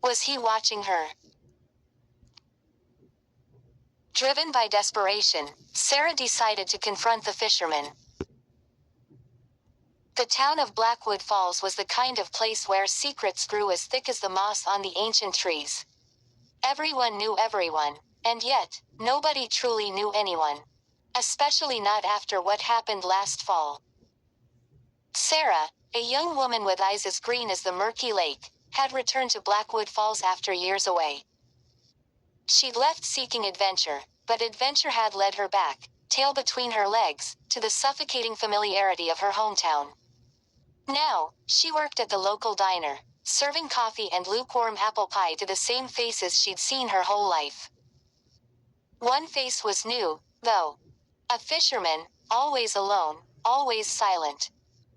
Was he watching her? Driven by desperation, Sarah decided to confront the fisherman. The town of Blackwood Falls was the kind of place where secrets grew as thick as the moss on the ancient trees. Everyone knew everyone, and yet, nobody truly knew anyone. Especially not after what happened last fall. Sarah, a young woman with eyes as green as the murky lake, had returned to Blackwood Falls after years away. She'd left seeking adventure, but adventure had led her back, tail between her legs, to the suffocating familiarity of her hometown. Now, she worked at the local diner, serving coffee and lukewarm apple pie to the same faces she'd seen her whole life. One face was new, though. A fisherman, always alone, always silent.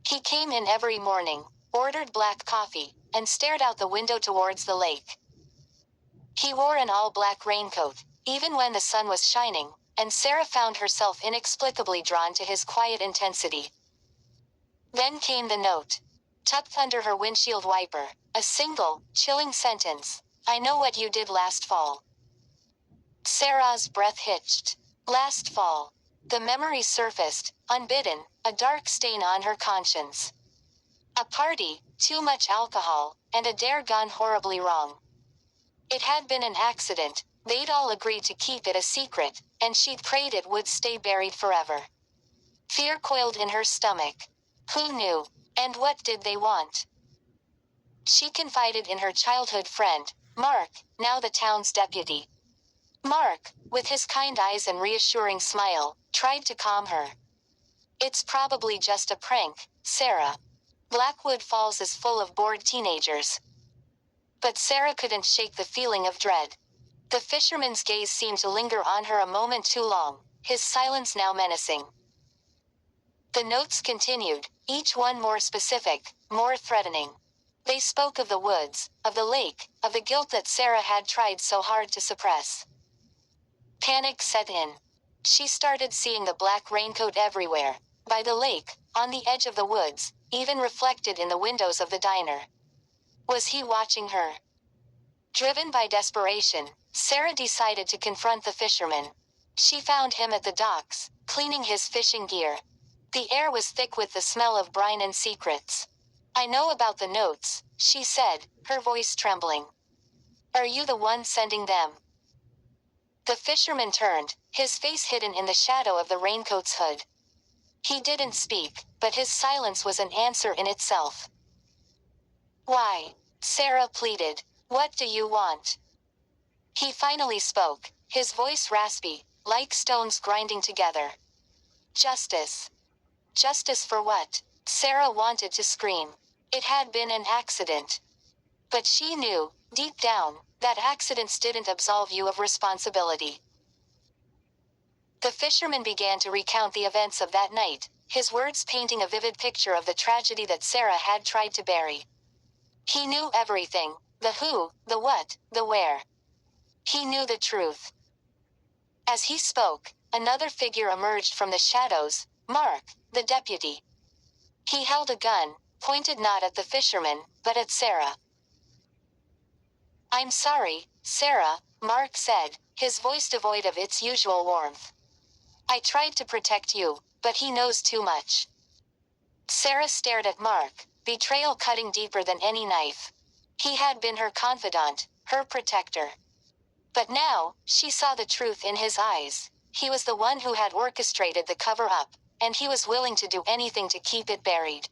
He came in every morning, ordered black coffee, and stared out the window towards the lake. He wore an all-black raincoat, even when the sun was shining, and Sarah found herself inexplicably drawn to his quiet intensity. Then came the note. Tucked under her windshield wiper, a single, chilling sentence. "I know what you did last fall." Sarah's breath hitched. Last fall. The memory surfaced, unbidden, a dark stain on her conscience. A party, too much alcohol, and a dare gone horribly wrong. It had been an accident, they'd all agreed to keep it a secret, and she'd prayed it would stay buried forever. Fear coiled in her stomach. Who knew? And what did they want? She confided in her childhood friend, Mark, now the town's deputy. Mark, with his kind eyes and reassuring smile, tried to calm her. "It's probably just a prank, Sarah. Blackwood Falls is full of bored teenagers." But Sarah couldn't shake the feeling of dread. The fisherman's gaze seemed to linger on her a moment too long, his silence now menacing. The notes continued, each one more specific, more threatening. They spoke of the woods, of the lake, of the guilt that Sarah had tried so hard to suppress. Panic set in. She started seeing the black raincoat everywhere, by the lake, on the edge of the woods, even reflected in the windows of the diner. Was he watching her? Driven by desperation, Sarah decided to confront the fisherman. She found him at the docks, cleaning his fishing gear. The air was thick with the smell of brine and secrets. "I know about the notes," she said, her voice trembling. "Are you the one sending them?" The fisherman turned, his face hidden in the shadow of the raincoat's hood. He didn't speak, but his silence was an answer in itself. "Why?" Sarah pleaded. "What do you want?" He finally spoke, his voice raspy, like stones grinding together. "Justice." Justice for what? Sarah wanted to scream. It had been an accident. But she knew, deep down, that accidents didn't absolve you of responsibility. The fisherman began to recount the events of that night, his words painting a vivid picture of the tragedy that Sarah had tried to bury. He knew everything, the who, the what, the where. He knew the truth. As he spoke, another figure emerged from the shadows, Mark, the deputy. He held a gun, pointed not at the fisherman, but at Sarah. "I'm sorry, Sarah," Mark said, his voice devoid of its usual warmth. "I tried to protect you, but he knows too much." Sarah stared at Mark, betrayal cutting deeper than any knife. He had been her confidant, her protector. But now, she saw the truth in his eyes. He was the one who had orchestrated the cover-up, and he was willing to do anything to keep it buried.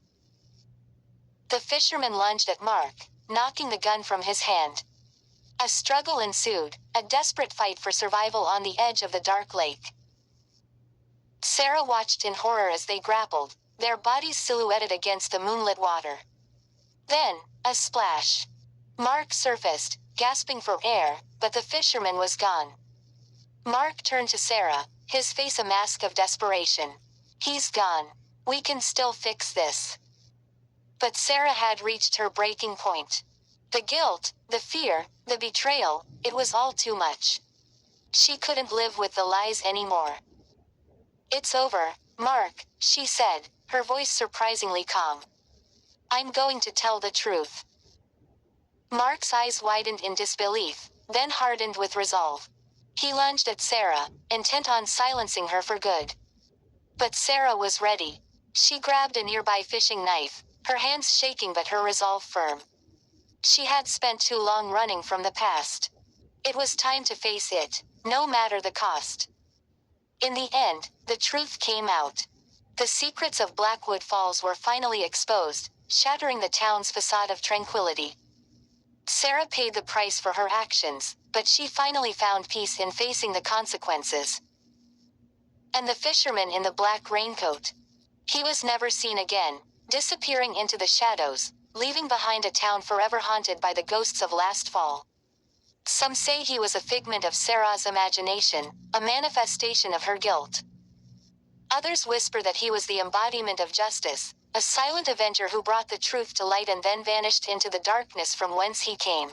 The fisherman lunged at Mark, knocking the gun from his hand. A struggle ensued, a desperate fight for survival on the edge of the dark lake. Sarah watched in horror as they grappled, their bodies silhouetted against the moonlit water. Then, a splash. Mark surfaced, gasping for air, but the fisherman was gone. Mark turned to Sarah, his face a mask of desperation. "He's gone. We can still fix this." But Sarah had reached her breaking point. The guilt, the fear, the betrayal, it was all too much. She couldn't live with the lies anymore. "It's over, Mark," she said, her voice surprisingly calm. "I'm going to tell the truth." Mark's eyes widened in disbelief, then hardened with resolve. He lunged at Sarah, intent on silencing her for good. But Sarah was ready. She grabbed a nearby fishing knife, her hands shaking but her resolve firm. She had spent too long running from the past. It was time to face it, no matter the cost. In the end, the truth came out. The secrets of Blackwood Falls were finally exposed, shattering the town's facade of tranquility. Sarah paid the price for her actions, but she finally found peace in facing the consequences. And the fisherman in the black raincoat. He was never seen again, disappearing into the shadows, leaving behind a town forever haunted by the ghosts of last fall. Some say he was a figment of Sarah's imagination, a manifestation of her guilt. Others whisper that he was the embodiment of justice, a silent avenger who brought the truth to light and then vanished into the darkness from whence he came.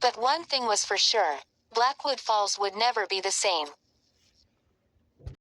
But one thing was for sure, Blackwood Falls would never be the same.